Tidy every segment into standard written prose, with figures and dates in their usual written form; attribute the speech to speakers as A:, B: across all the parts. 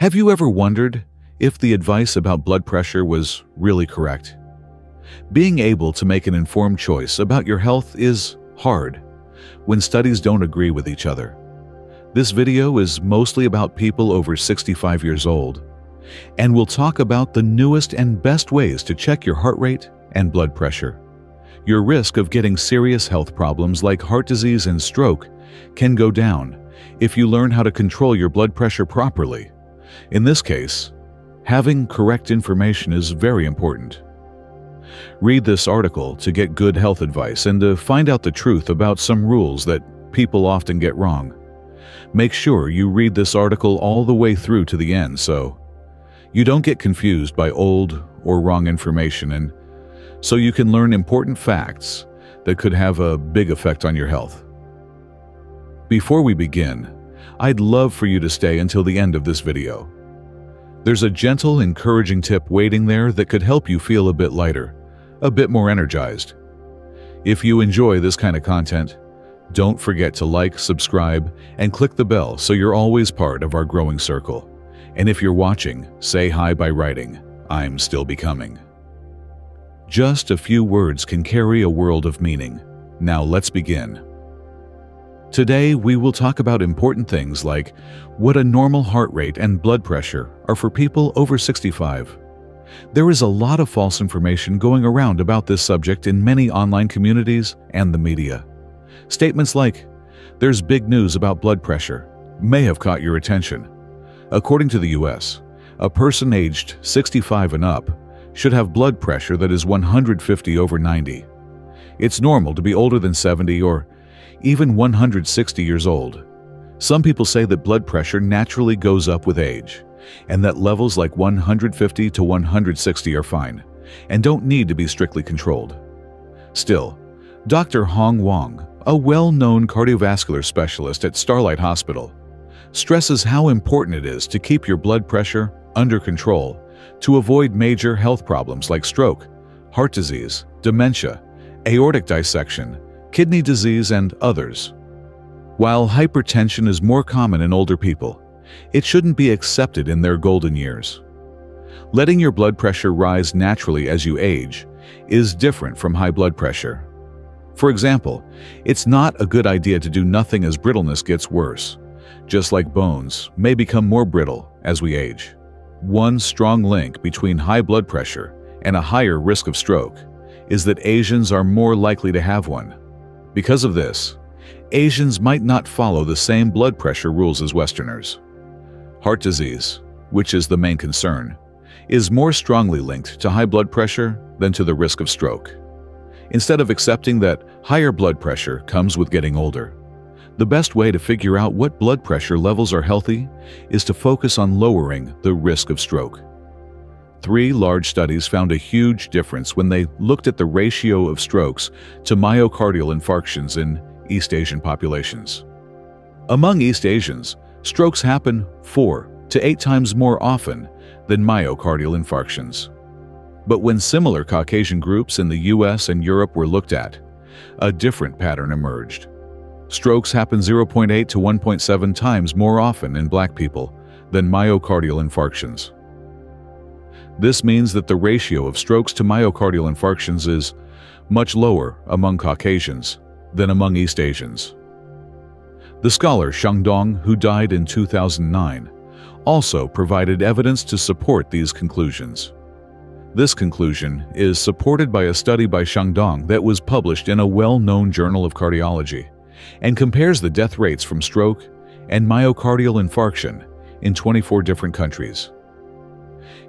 A: Have you ever wondered if the advice about blood pressure was really correct? Being able to make an informed choice about your health is hard when studies don't agree with each other. This video is mostly about people over 65 years old, and we'll talk about the newest and best ways to check your heart rate and blood pressure. Your risk of getting serious health problems like heart disease and stroke can go down if you learn how to control your blood pressure properly. In this case, having correct information is very important. Read this article to get good health advice and to find out the truth about some rules that people often get wrong. Make sure you read this article all the way through to the end so you don't get confused by old or wrong information, and so you can learn important facts that could have a big effect on your health. Before we begin, I'd love for you to stay until the end of this video. There's a gentle, encouraging tip waiting there that could help you feel a bit lighter, a bit more energized. If you enjoy this kind of content, don't forget to like, subscribe, and click the bell so you're always part of our growing circle. And if you're watching, say hi by writing, "I'm still becoming." Just a few words can carry a world of meaning. Now let's begin. Today, we will talk about important things like what a normal heart rate and blood pressure are for people over 65. There is a lot of false information going around about this subject in many online communities and the media. Statements like, "There's big news about blood pressure," may have caught your attention. According to the US, a person aged 65 and up should have blood pressure that is 150 over 90. It's normal to be older than 70 or even 160 years old. Some people say that blood pressure naturally goes up with age, and that levels like 150 to 160 are fine, and don't need to be strictly controlled. Still, Dr. Hong Wang, a well-known cardiovascular specialist at Starlight Hospital, stresses how important it is to keep your blood pressure under control to avoid major health problems like stroke, heart disease, dementia, aortic dissection, kidney disease, and others. While hypertension is more common in older people, it shouldn't be accepted in their golden years. Letting your blood pressure rise naturally as you age is different from high blood pressure. For example, it's not a good idea to do nothing as brittleness gets worse, just like bones may become more brittle as we age. One strong link between high blood pressure and a higher risk of stroke is that Asians are more likely to have one. Because of this, Asians might not follow the same blood pressure rules as Westerners. Heart disease, which is the main concern, is more strongly linked to high blood pressure than to the risk of stroke. Instead of accepting that higher blood pressure comes with getting older, the best way to figure out what blood pressure levels are healthy is to focus on lowering the risk of stroke. 3 large studies found a huge difference when they looked at the ratio of strokes to myocardial infarctions in East Asian populations. Among East Asians, strokes happen 4 to 8 times more often than myocardial infarctions. But when similar Caucasian groups in the US and Europe were looked at, a different pattern emerged. Strokes happen 0.8 to 1.7 times more often in Black people than myocardial infarctions. This means that the ratio of strokes to myocardial infarctions is much lower among Caucasians than among East Asians. The scholar Shang Dong, who died in 2009, also provided evidence to support these conclusions. This conclusion is supported by a study by Shang Dong that was published in a well-known journal of cardiology and compares the death rates from stroke and myocardial infarction in 24 different countries.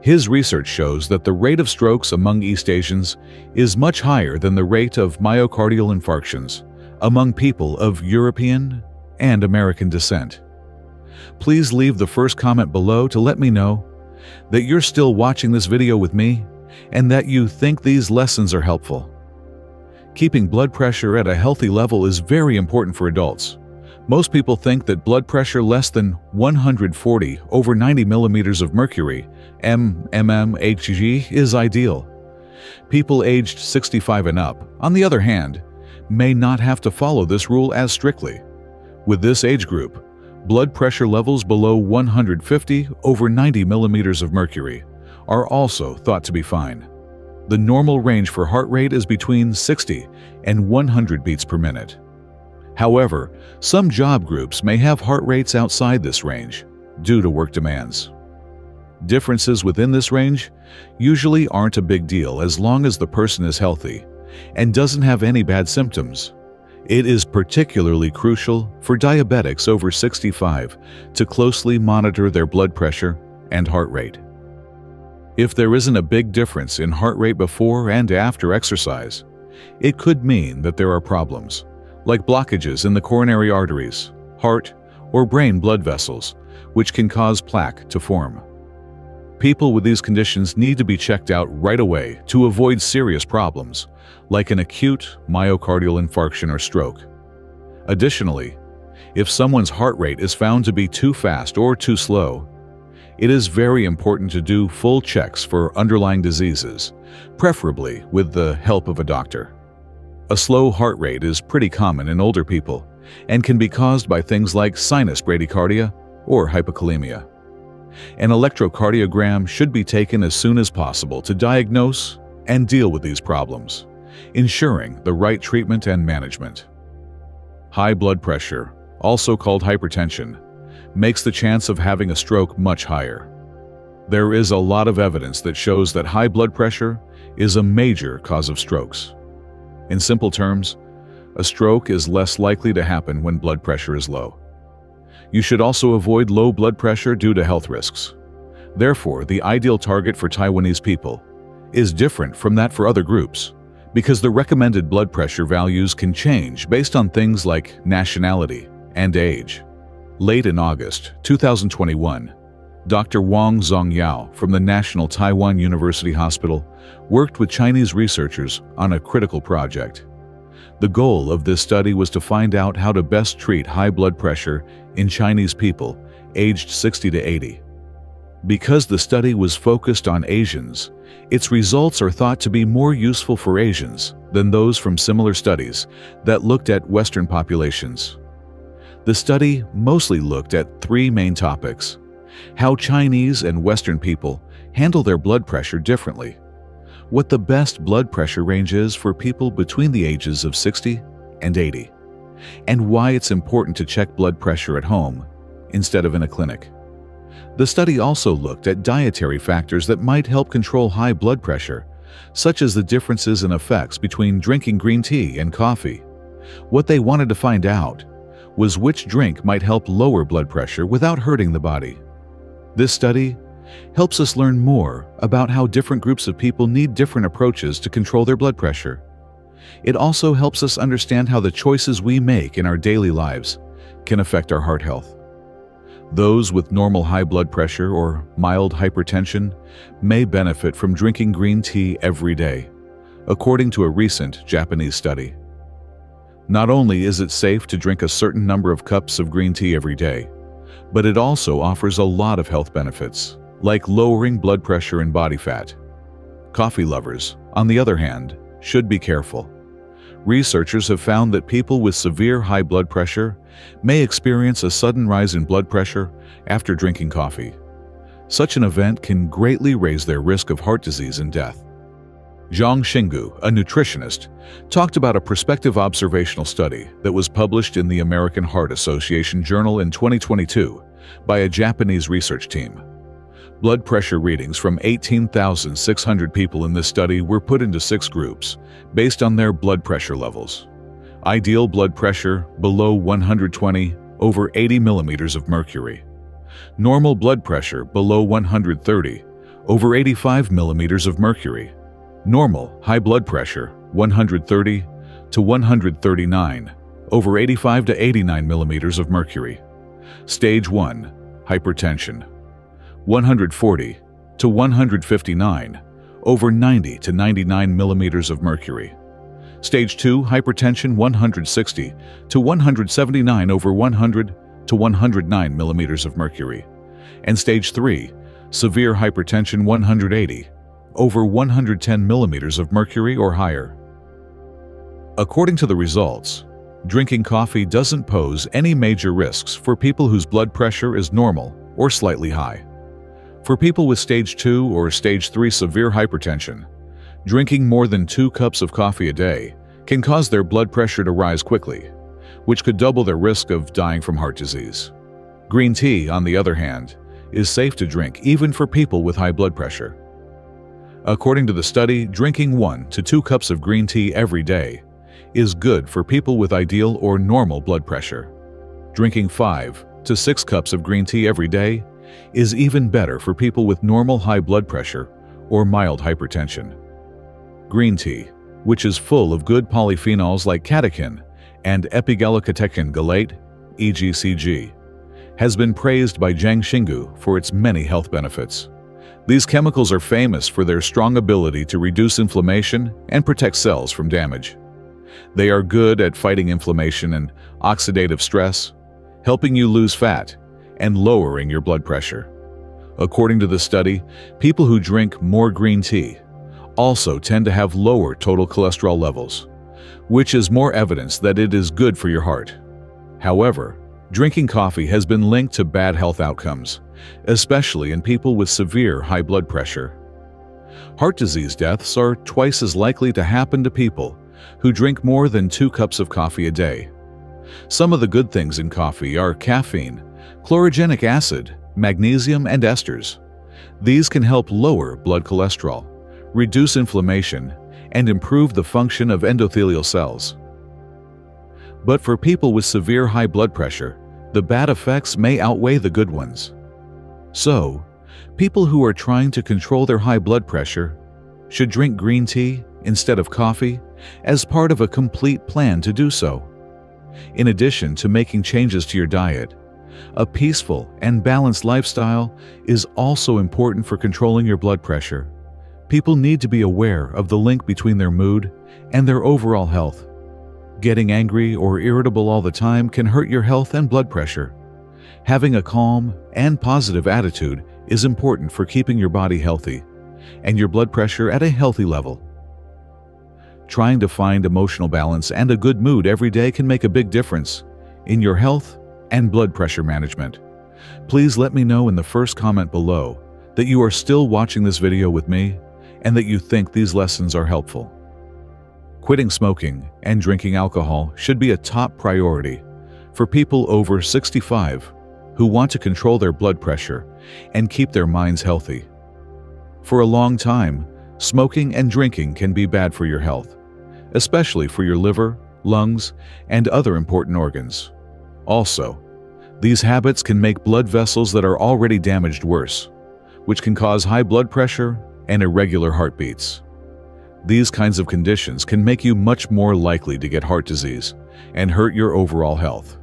A: His research shows that the rate of strokes among East Asians is much higher than the rate of myocardial infarctions among people of European and American descent. Please leave the first comment below to let me know that you're still watching this video with me and that you think these lessons are helpful. Keeping blood pressure at a healthy level is very important for adults. Most people think that blood pressure less than 140 over 90 millimeters of mercury, mmHg, is ideal. People aged 65 and up, on the other hand, may not have to follow this rule as strictly. With this age group, Blood pressure levels below 150 over 90 millimeters of mercury are also thought to be fine. The normal range for heart rate is between 60 and 100 beats per minute. However, some job groups may have heart rates outside this range due to work demands. Differences within this range usually aren't a big deal as long as the person is healthy and doesn't have any bad symptoms. It is particularly crucial for diabetics over 65 to closely monitor their blood pressure and heart rate. If there isn't a big difference in heart rate before and after exercise, it could mean that there are problems, like blockages in the coronary arteries, heart, or brain blood vessels, which can cause plaque to form. People with these conditions need to be checked out right away to avoid serious problems, like an acute myocardial infarction or stroke. Additionally, if someone's heart rate is found to be too fast or too slow, it is very important to do full checks for underlying diseases, preferably with the help of a doctor. A slow heart rate is pretty common in older people and can be caused by things like sinus bradycardia or hypokalemia. An electrocardiogram should be taken as soon as possible to diagnose and deal with these problems, ensuring the right treatment and management. High blood pressure, also called hypertension, makes the chance of having a stroke much higher. There is a lot of evidence that shows that high blood pressure is a major cause of strokes. In simple terms, a stroke is less likely to happen when blood pressure is low. You should also avoid low blood pressure due to health risks. Therefore, the ideal target for Taiwanese people is different from that for other groups, because the recommended blood pressure values can change based on things like nationality and age. Late in August 2021, Dr. Wang Zongyao from the National Taiwan University Hospital worked with Chinese researchers on a critical project. The goal of this study was to find out how to best treat high blood pressure in Chinese people aged 60 to 80. Because the study was focused on Asians, its results are thought to be more useful for Asians than those from similar studies that looked at Western populations. The study mostly looked at three main topics: how Chinese and Western people handle their blood pressure differently, what the best blood pressure range is for people between the ages of 60 and 80, and why it's important to check blood pressure at home instead of in a clinic. The study also looked at dietary factors that might help control high blood pressure, such as the differences in effects between drinking green tea and coffee. What they wanted to find out was which drink might help lower blood pressure without hurting the body. This study helps us learn more about how different groups of people need different approaches to control their blood pressure. It also helps us understand how the choices we make in our daily lives can affect our heart health. Those with normal high blood pressure or mild hypertension may benefit from drinking green tea every day, according to a recent Japanese study. Not only is it safe to drink a certain number of cups of green tea every day, but it also offers a lot of health benefits, like lowering blood pressure and body fat. Coffee lovers, on the other hand, should be careful. Researchers have found that people with severe high blood pressure may experience a sudden rise in blood pressure after drinking coffee. Such an event can greatly raise their risk of heart disease and death. Zhang Xinggu, a nutritionist, talked about a prospective observational study that was published in the American Heart Association Journal in 2022 by a Japanese research team. Blood pressure readings from 18,600 people in this study were put into 6 groups based on their blood pressure levels. Ideal blood pressure below 120 over 80 millimeters of mercury. Normal blood pressure below 130 over 85 millimeters of mercury. Normal high blood pressure 130 to 139 over 85 to 89 millimeters of mercury. Stage 1, hypertension 140 to 159 over 90 to 99 millimeters of mercury. Stage 2, hypertension 160 to 179 over 100 to 109 millimeters of mercury. And Stage 3, severe hypertension 180 over 110 millimeters of mercury or higher. According to the results, drinking coffee doesn't pose any major risks for people whose blood pressure is normal or slightly high. For people with stage 2 or stage 3 severe hypertension, drinking more than 2 cups of coffee a day can cause their blood pressure to rise quickly, which could double their risk of dying from heart disease. Green tea, on the other hand, is safe to drink even for people with high blood pressure. According to the study, drinking 1 to 2 cups of green tea every day is good for people with ideal or normal blood pressure. Drinking 5 to 6 cups of green tea every day is even better for people with normal high blood pressure or mild hypertension. Green tea, which is full of good polyphenols like catechin and epigallocatechin gallate, EGCG, has been praised by Zhang Xinggu for its many health benefits. These chemicals are famous for their strong ability to reduce inflammation and protect cells from damage. They are good at fighting inflammation and oxidative stress, helping you lose fat and lowering your blood pressure. According to the study, people who drink more green tea also tend to have lower total cholesterol levels, which is more evidence that it is good for your heart. However, drinking coffee has been linked to bad health outcomes, especially in people with severe high blood pressure. Heart disease deaths are twice as likely to happen to people who drink more than 2 cups of coffee a day. Some of the good things in coffee are caffeine, chlorogenic acid, magnesium, and esters. These can help lower blood cholesterol, reduce inflammation, and improve the function of endothelial cells. But for people with severe high blood pressure, the bad effects may outweigh the good ones. So, people who are trying to control their high blood pressure should drink green tea instead of coffee as part of a complete plan to do so. In addition to making changes to your diet, a peaceful and balanced lifestyle is also important for controlling your blood pressure. People need to be aware of the link between their mood and their overall health. Getting angry or irritable all the time can hurt your health and blood pressure. Having a calm and positive attitude is important for keeping your body healthy and your blood pressure at a healthy level. Trying to find emotional balance and a good mood every day can make a big difference in your health and blood pressure management. Please let me know in the first comment below that you are still watching this video with me and that you think these lessons are helpful. Quitting smoking and drinking alcohol should be a top priority for people over 65 who want to control their blood pressure and keep their minds healthy. For a long time, smoking and drinking can be bad for your health, especially for your liver, lungs, and other important organs. Also, these habits can make blood vessels that are already damaged worse, which can cause high blood pressure and irregular heartbeats. These kinds of conditions can make you much more likely to get heart disease and hurt your overall health.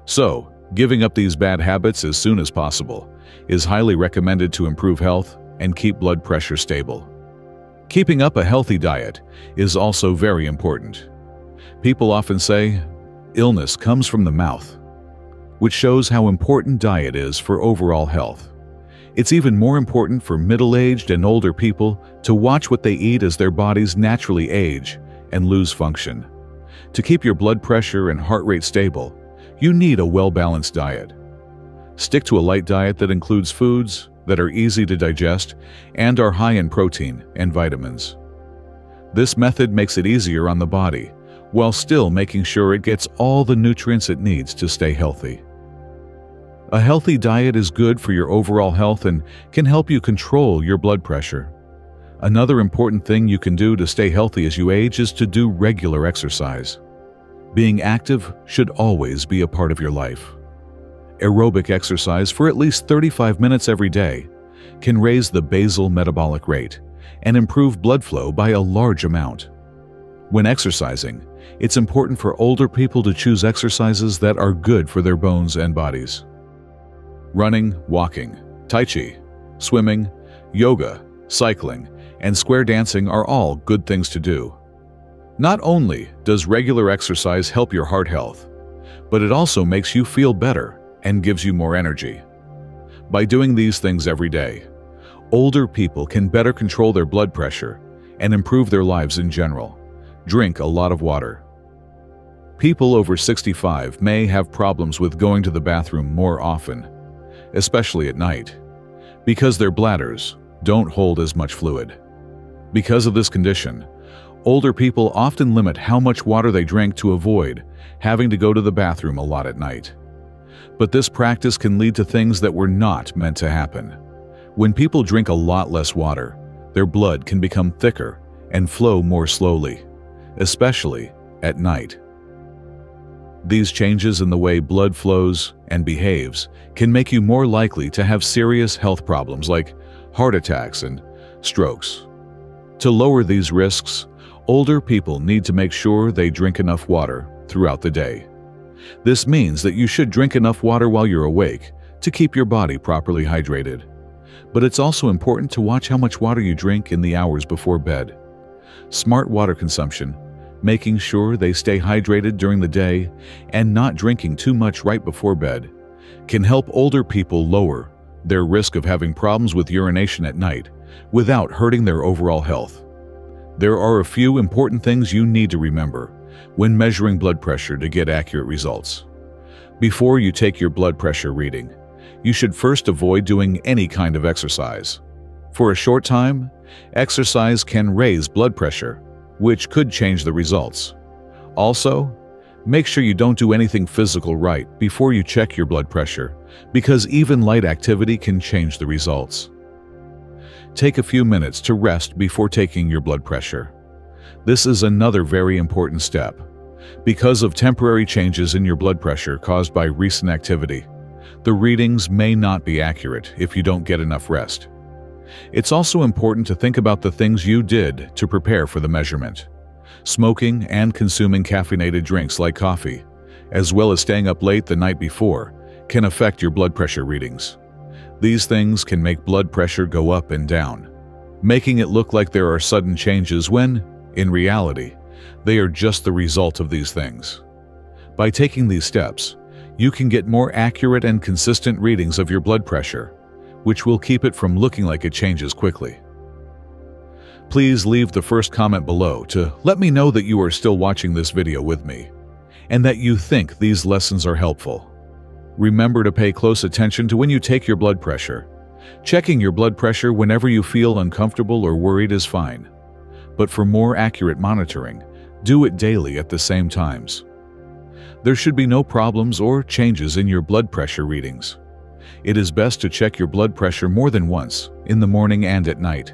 A: So, giving up these bad habits as soon as possible is highly recommended to improve health and keep blood pressure stable. Keeping up a healthy diet is also very important. People often say, illness comes from the mouth, which shows how important diet is for overall health. It's even more important for middle-aged and older people to watch what they eat as their bodies naturally age and lose function. To keep your blood pressure and heart rate stable, you need a well-balanced diet. Stick to a light diet that includes foods that are easy to digest and are high in protein and vitamins. This method makes it easier on the body, while still making sure it gets all the nutrients it needs to stay healthy. A healthy diet is good for your overall health and can help you control your blood pressure. Another important thing you can do to stay healthy as you age is to do regular exercise. Being active should always be a part of your life. Aerobic exercise for at least 35 minutes every day can raise the basal metabolic rate and improve blood flow by a large amount. When exercising, it's important for older people to choose exercises that are good for their bones and bodies. Running, walking, tai chi, swimming, yoga, cycling, and square dancing are all good things to do. Not only does regular exercise help your heart health, but it also makes you feel better and gives you more energy. By doing these things every day, older people can better control their blood pressure and improve their lives in general. Drink a lot of water. People over 65 may have problems with going to the bathroom more often, especially at night, because their bladders don't hold as much fluid. Because of this condition, older people often limit how much water they drink to avoid having to go to the bathroom a lot at night. But this practice can lead to things that were not meant to happen. When people drink a lot less water, their blood can become thicker and flow more slowly, especially at night. These changes in the way blood flows and behaves can make you more likely to have serious health problems like heart attacks and strokes. To lower these risks, older people need to make sure they drink enough water throughout the day. This means that you should drink enough water while you're awake to keep your body properly hydrated. But it's also important to watch how much water you drink in the hours before bed. Smart water consumption, making sure they stay hydrated during the day and not drinking too much right before bed, can help older people lower their risk of having problems with urination at night without hurting their overall health. There are a few important things you need to remember when measuring blood pressure to get accurate results. Before you take your blood pressure reading, you should first avoid doing any kind of exercise. For a short time, exercise can raise blood pressure, which could change the results. Also, make sure you don't do anything physical right before you check your blood pressure, because even light activity can change the results. Take a few minutes to rest before taking your blood pressure. This is another very important step. Because of temporary changes in your blood pressure caused by recent activity, the readings may not be accurate if you don't get enough rest. It's also important to think about the things you did to prepare for the measurement. Smoking and consuming caffeinated drinks like coffee, as well as staying up late the night before, can affect your blood pressure readings. These things can make blood pressure go up and down, making it look like there are sudden changes when, in reality, they are just the result of these things. By taking these steps, you can get more accurate and consistent readings of your blood pressure, which will keep it from looking like it changes quickly. Please leave the first comment below to let me know that you are still watching this video with me, and that you think these lessons are helpful. Remember to pay close attention to when you take your blood pressure. Checking your blood pressure whenever you feel uncomfortable or worried is fine. But for more accurate monitoring, do it daily at the same times. There should be no problems or changes in your blood pressure readings. It is best to check your blood pressure more than once, in the morning and at night.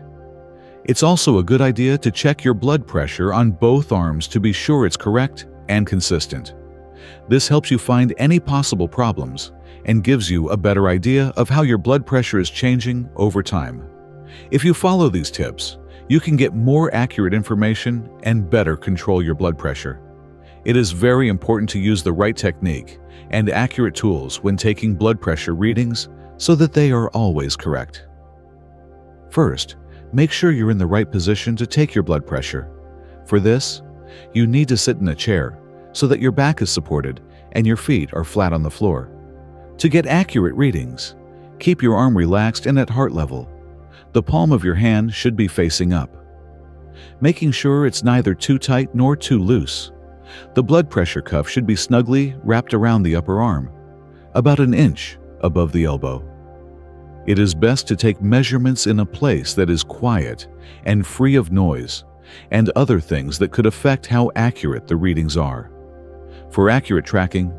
A: It's also a good idea to check your blood pressure on both arms to be sure it's correct and consistent. This helps you find any possible problems and gives you a better idea of how your blood pressure is changing over time. If you follow these tips, you can get more accurate information and better control your blood pressure. It is very important to use the right technique and accurate tools when taking blood pressure readings so that they are always correct. First, make sure you're in the right position to take your blood pressure. For this, you need to sit in a chair so that your back is supported and your feet are flat on the floor. To get accurate readings, keep your arm relaxed and at heart level. The palm of your hand should be facing up, making sure it's neither too tight nor too loose. The blood pressure cuff should be snugly wrapped around the upper arm, about an inch above the elbow. It is best to take measurements in a place that is quiet and free of noise and other things that could affect how accurate the readings are. For accurate tracking,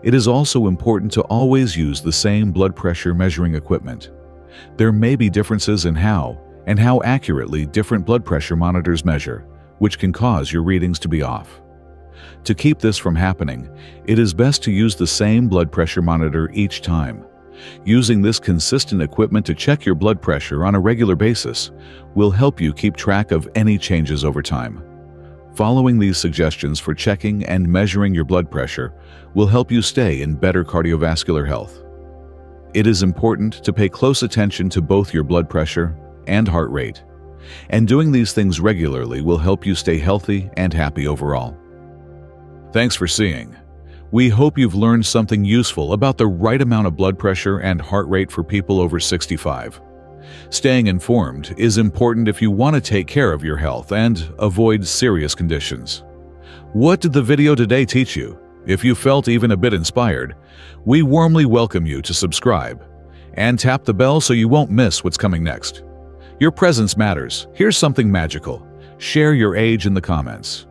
A: it is also important to always use the same blood pressure measuring equipment. There may be differences in how and how accurately different blood pressure monitors measure, which can cause your readings to be off. To keep this from happening, it is best to use the same blood pressure monitor each time. Using this consistent equipment to check your blood pressure on a regular basis will help you keep track of any changes over time. Following these suggestions for checking and measuring your blood pressure will help you stay in better cardiovascular health. It is important to pay close attention to both your blood pressure and heart rate, and doing these things regularly will help you stay healthy and happy overall. Thanks for seeing. We hope you've learned something useful about the right amount of blood pressure and heart rate for people over 65. Staying informed is important if you want to take care of your health and avoid serious conditions. What did the video today teach you? If you felt even a bit inspired, we warmly welcome you to subscribe and tap the bell so you won't miss what's coming next. Your presence matters. Here's something magical. Share your age in the comments.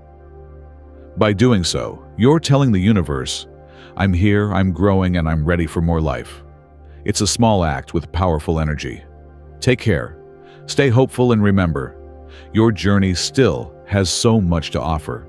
A: By doing so, you're telling the universe, I'm here, I'm growing, and I'm ready for more life. It's a small act with powerful energy. Take care, stay hopeful, and remember, your journey still has so much to offer.